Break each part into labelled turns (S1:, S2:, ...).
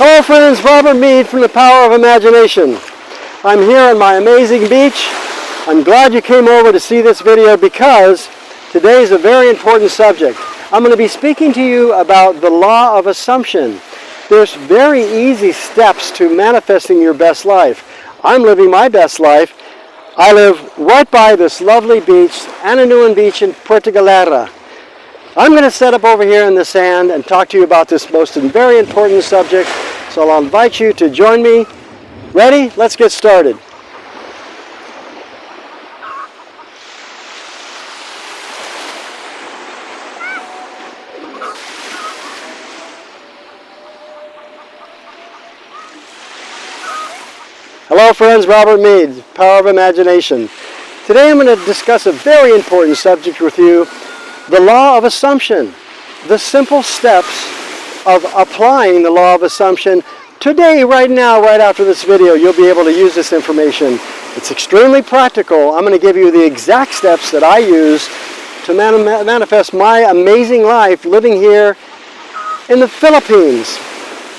S1: Hello friends, Robert Meade from the Power of Imagination. I'm here on my amazing beach. I'm glad you came over to see this video because today is a very important subject. I'm going to be speaking to you about the law of assumption. There's very easy steps to manifesting your best life. I'm living my best life. I live right by this lovely beach, Ananuan Beach in Puerto Galera. I'm going to set up over here in the sand and talk to you about this most very important subject. So I'll invite you to join me. Ready? Let's get started. Hello friends, Robert Meade, Power of Imagination. Today I'm going to discuss a very important subject with you, the law of assumption. The simple steps of applying the law of assumption. Today, right now, right after this video, you'll be able to use this information. It's extremely practical. I'm going to give you the exact steps that I use to manifest my amazing life living here in the Philippines.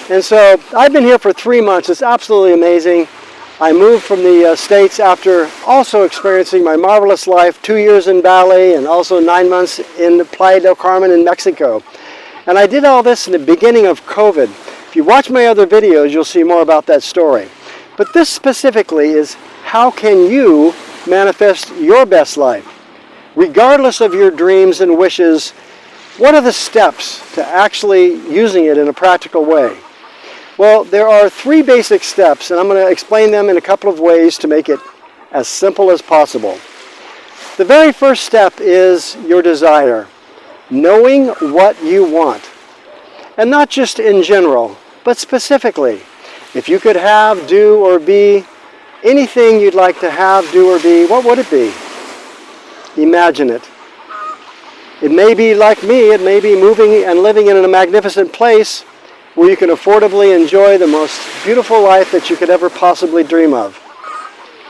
S1: And so I've been here for 3 months. It's absolutely amazing. I moved from the States after also experiencing my marvelous life, 2 years in Bali and also 9 months in Playa del Carmen in Mexico. And I did all this in the beginning of COVID. If you watch my other videos, you'll see more about that story. But this specifically is how can you manifest your best life? Regardless of your dreams and wishes, what are the steps to actually using it in a practical way? Well, there are 3 basic steps, and I'm going to explain them in a couple of ways to make it as simple as possible. The very first step is your desire. Knowing what you want. And not just in general, but specifically. If you could have, do, or be anything you'd like to have, do, or be, what would it be? Imagine it. It may be like me, it may be moving and living in a magnificent place where you can affordably enjoy the most beautiful life that you could ever possibly dream of.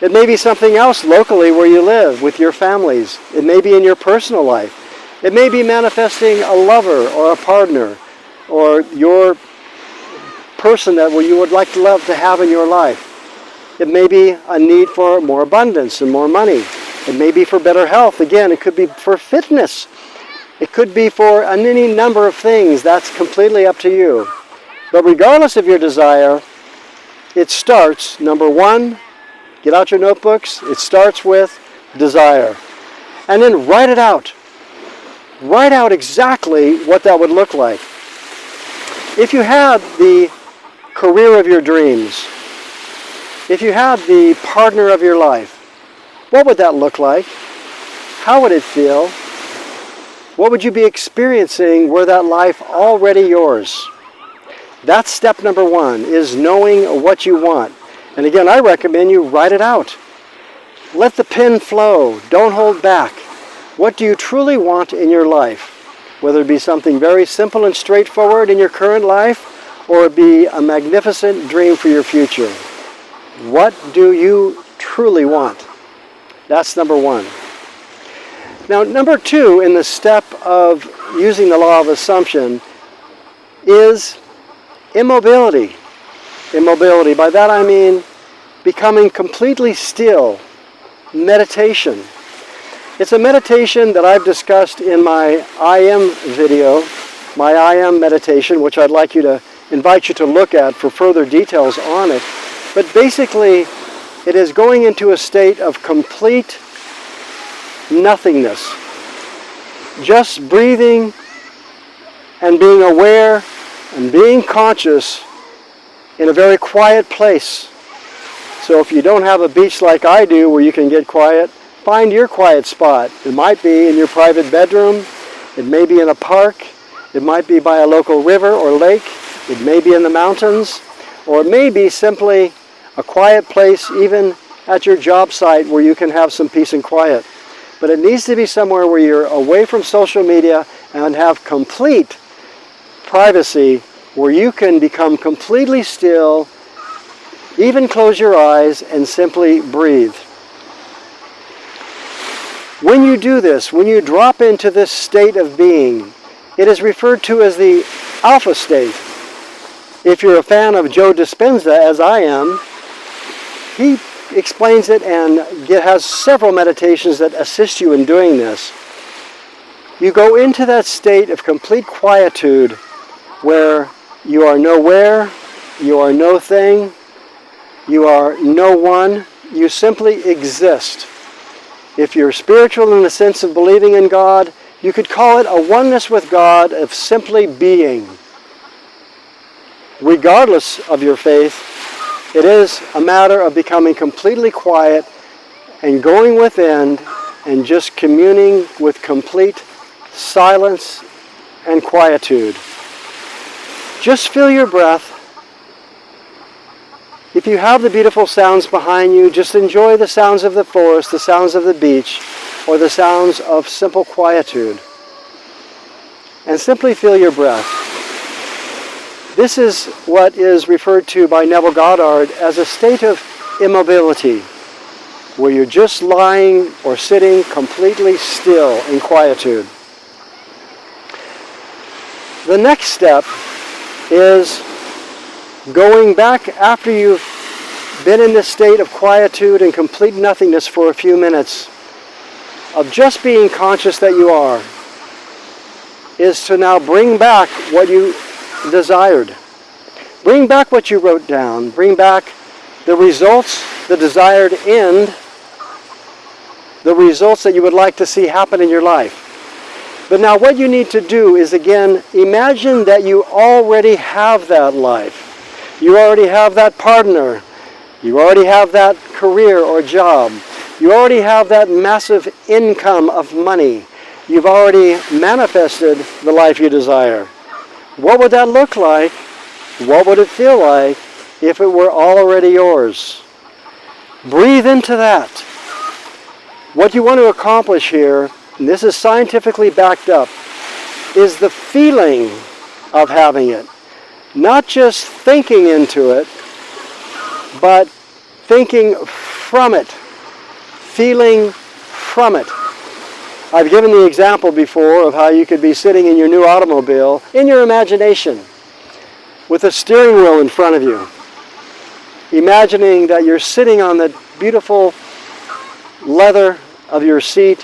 S1: It may be something else locally where you live with your families. It may be in your personal life. It may be manifesting a lover or a partner or your person that you would like to love to have in your life. It may be a need for more abundance and more money. It may be for better health. Again, it could be for fitness. It could be for any number of things. That's completely up to you. But regardless of your desire, it starts, number 1, get out your notebooks. It starts with desire. And then write it out. Write out exactly what that would look like. If you had the career of your dreams, if you had the partner of your life, what would that look like? How would it feel? What would you be experiencing were that life already yours? That's step number 1, is knowing what you want. And again, I recommend you write it out. Let the pen flow. Don't hold back. What do you truly want in your life? Whether it be something very simple and straightforward in your current life, or it be a magnificent dream for your future. What do you truly want? That's number 1. Now, number 2 in the step of using the law of assumption is immobility. Immobility. By that I mean becoming completely still. Meditation. It's a meditation that I've discussed in my I Am video, my I Am meditation, which I'd like you to invite you to look at for further details on it. But basically, it is going into a state of complete nothingness. Just breathing and being aware and being conscious in a very quiet place. So if you don't have a beach like I do where you can get quiet, find your quiet spot. It might be in your private bedroom. It may be in a park. It might be by a local river or lake. It may be in the mountains. Or it may be simply a quiet place even at your job site where you can have some peace and quiet. But it needs to be somewhere where you're away from social media and have complete privacy where you can become completely still, even close your eyes and simply breathe. When you do this, when you drop into this state of being, it is referred to as the alpha state. If you're a fan of Joe Dispenza, as I am, he explains it and has several meditations that assist you in doing this. You go into that state of complete quietude where you are nowhere, you are no thing, you are no one, you simply exist. If you're spiritual in the sense of believing in God, you could call it a oneness with God of simply being. Regardless of your faith, it is a matter of becoming completely quiet and going within and just communing with complete silence and quietude. Just feel your breath. If you have the beautiful sounds behind you, just enjoy the sounds of the forest, the sounds of the beach, or the sounds of simple quietude. And simply feel your breath. This is what is referred to by Neville Goddard as a state of immobility, where you're just lying or sitting completely still in quietude. The next step is going back after you've been in this state of quietude and complete nothingness for a few minutes, of just being conscious that you are, is to now bring back what you desired. Bring back what you wrote down. Bring back the results, the desired end, the results that you would like to see happen in your life. But now what you need to do is, again, imagine that you already have that life. You already have that partner. You already have that career or job. You already have that massive income of money. You've already manifested the life you desire. What would that look like? What would it feel like if it were already yours? Breathe into that. What you want to accomplish here, and this is scientifically backed up, is the feeling of having it. Not just thinking into it, but thinking from it. Feeling from it. I've given the example before of how you could be sitting in your new automobile in your imagination with a steering wheel in front of you, imagining that you're sitting on the beautiful leather of your seat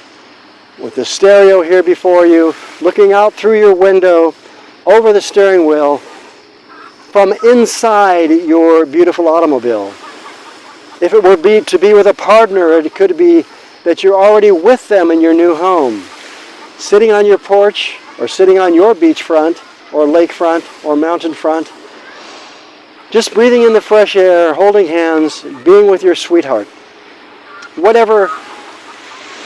S1: with the stereo here before you, looking out through your window over the steering wheel from inside your beautiful automobile. If it were to be with a partner, it could be that you're already with them in your new home, sitting on your porch or sitting on your beachfront or lakefront or mountain front, just breathing in the fresh air, holding hands, being with your sweetheart. Whatever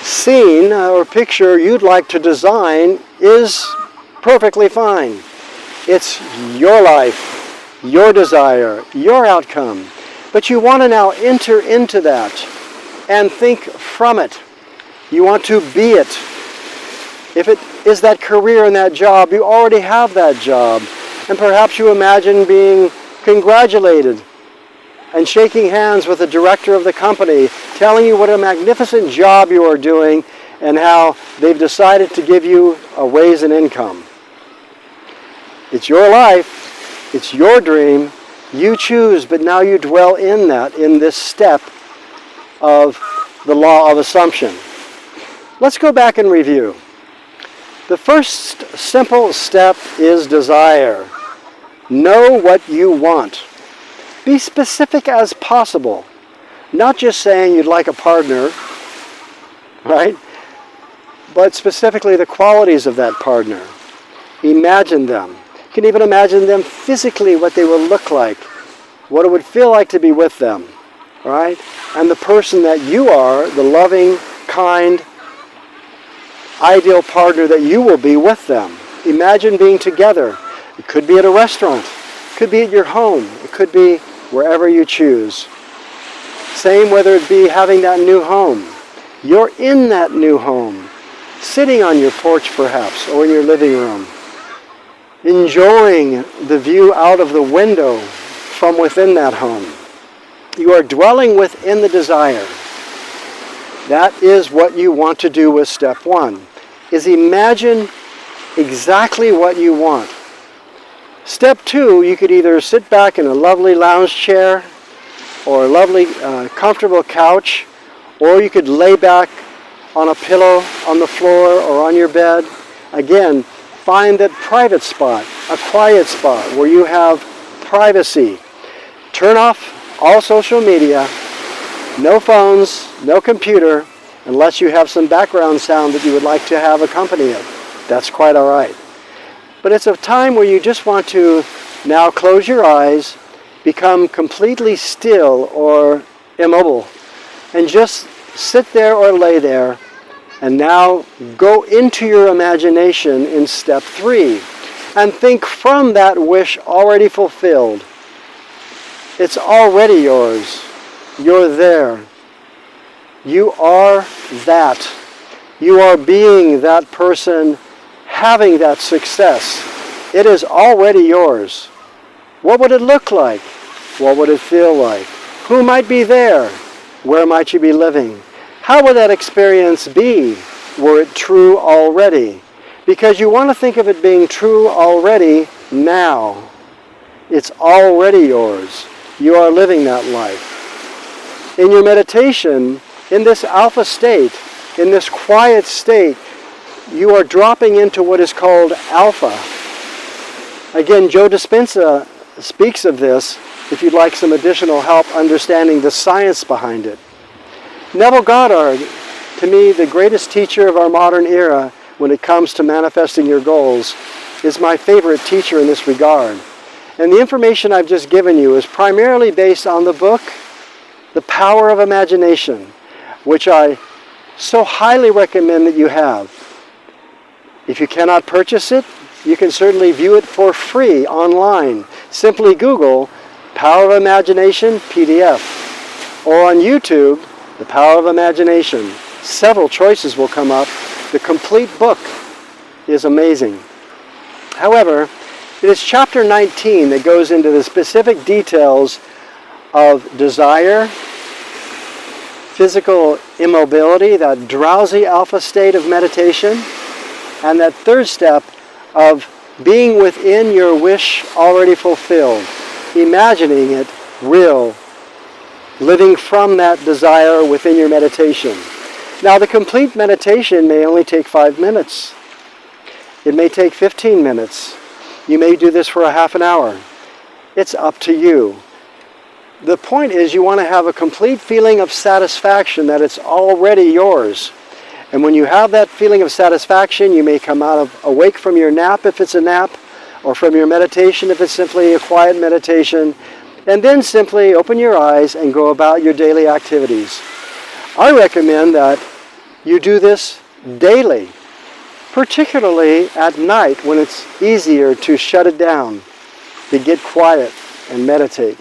S1: scene or picture you'd like to design is perfectly fine. It's your life, your desire, your outcome. But you want to now enter into that and think from it. You want to be it. If it is that career and that job, you already have that job. And perhaps you imagine being congratulated and shaking hands with the director of the company, telling you what a magnificent job you are doing and how they've decided to give you a raise in income. It's your life. It's your dream. You choose, but now you dwell in that, in this step of the law of assumption. Let's go back and review. The first simple step is desire. Know what you want. Be specific as possible. Not just saying you'd like a partner, right? But specifically the qualities of that partner. Imagine them. You can even imagine them physically, what they will look like, what it would feel like to be with them, right? And the person that you are, the loving, kind, ideal partner that you will be with them. Imagine being together. It could be at a restaurant. It could be at your home. It could be wherever you choose. Same whether it be having that new home. You're in that new home, sitting on your porch perhaps, or in your living room, enjoying the view out of the window from within that home. You are dwelling within the desire. That is what you want to do with step one, is imagine exactly what you want. Step 2, you could either sit back in a lovely lounge chair or a lovely comfortable couch, or you could lay back on a pillow on the floor or on your bed. Again, find that private spot, a quiet spot where you have privacy. Turn off all social media, no phones, no computer, unless you have some background sound that you would like to have accompany it. That's quite all right. But it's a time where you just want to now close your eyes, become completely still or immobile, and just sit there or lay there, and now go into your imagination in step 3 and think from that wish already fulfilled. It's already yours. You're there. You are that. You are being that person, having that success. It is already yours. What would it look like? What would it feel like? Who might be there? Where might you be living? How would that experience be were it true already? Because you want to think of it being true already now. It's already yours. You are living that life. In your meditation, in this alpha state, in this quiet state, you are dropping into what is called alpha. Again, Joe Dispenza speaks of this if you'd like some additional help understanding the science behind it. Neville Goddard, to me the greatest teacher of our modern era when it comes to manifesting your goals, is my favorite teacher in this regard. And the information I've just given you is primarily based on the book, The Power of Imagination, which I so highly recommend that you have. If you cannot purchase it, you can certainly view it for free online. Simply Google Power of Imagination PDF, or on YouTube, The Power of Imagination. Several choices will come up. The complete book is amazing. However, it is chapter 19 that goes into the specific details of desire, physical immobility, that drowsy alpha state of meditation, and that third step of being within your wish already fulfilled, imagining it real, living from that desire within your meditation. Now, the complete meditation may only take 5 minutes. It may take 15 minutes. You may do this for a half an hour. It's up to you. The point is you want to have a complete feeling of satisfaction that it's already yours. And when you have that feeling of satisfaction, you may come awake from your nap if it's a nap, or from your meditation if it's simply a quiet meditation, and then simply open your eyes and go about your daily activities. I recommend that you do this daily, particularly at night when it's easier to shut it down, to get quiet and meditate.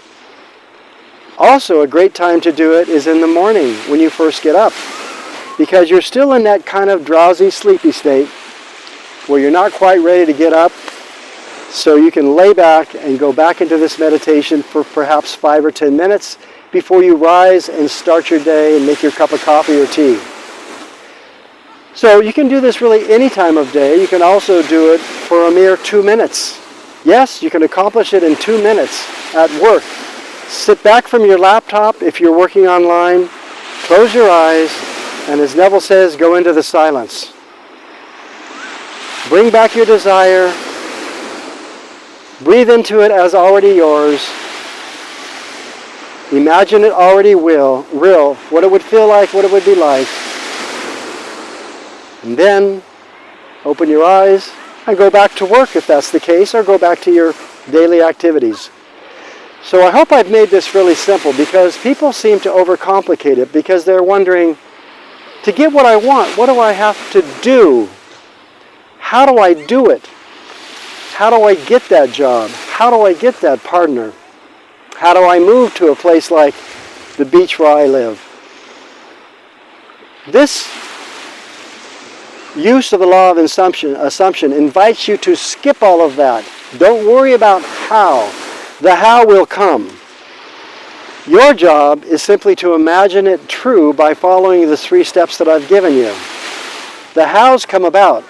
S1: Also, a great time to do it is in the morning when you first get up, because you're still in that kind of drowsy, sleepy state where you're not quite ready to get up, so you can lay back and go back into this meditation for perhaps 5 or 10 minutes before you rise and start your day and make your cup of coffee or tea. So you can do this really any time of day. You can also do it for a mere 2 minutes. Yes, you can accomplish it in 2 minutes at work. Sit back from your laptop if you're working online, close your eyes, and as Neville says, go into the silence. Bring back your desire. Breathe into it as already yours. Imagine it already real, what it would feel like, what it would be like. And then open your eyes and go back to work if that's the case, or go back to your daily activities. So I hope I've made this really simple, because people seem to overcomplicate it because they're wondering, to get what I want, what do I have to do? How do I do it? How do I get that job? How do I get that partner? How do I move to a place like the beach where I live? This use of the law of assumption invites you to skip all of that. Don't worry about how. The how will come. Your job is simply to imagine it true by following the 3 steps that I've given you. The hows come about.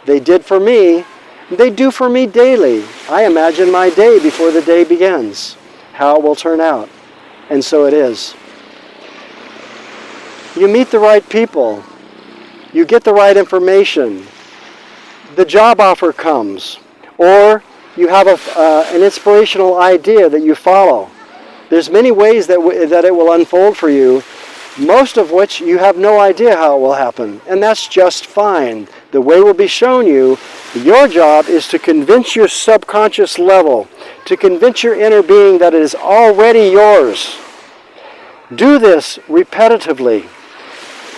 S1: They did for me, They do for me daily. I imagine my day before the day begins, how it will turn out. And so it is. You meet the right people. You get the right information. The job offer comes. Or you have an inspirational idea that you follow. There's many ways that it will unfold for you, most of which you have no idea how it will happen. And that's just fine. The way will be shown you. Your job is to convince your subconscious level, to convince your inner being that it is already yours. Do this repetitively.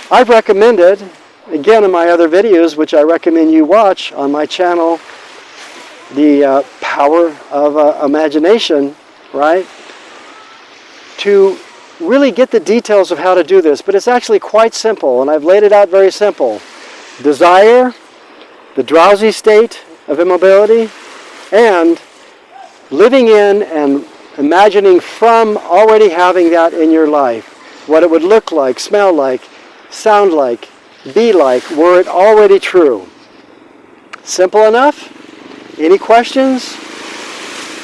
S1: I've recommended, again in my other videos, which I recommend you watch on my channel, the power of imagination, right? To really get the details of how to do this, but it's actually quite simple, and I've laid it out very simple. Desire, the drowsy state of immobility, and living in and imagining from already having that in your life, what it would look like, smell like, sound like, be like, were it already true. Simple enough? Any questions?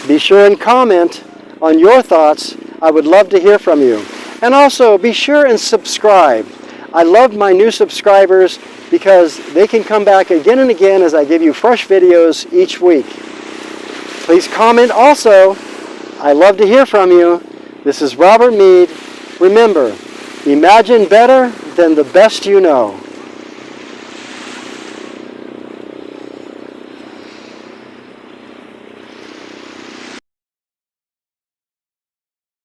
S1: Be sure and comment on your thoughts. I would love to hear from you. And also, be sure and subscribe. I love my new subscribers because they can come back again and again as I give you fresh videos each week. Please comment also. I love to hear from you. This is Robert Meade. Remember, imagine better than the best you know.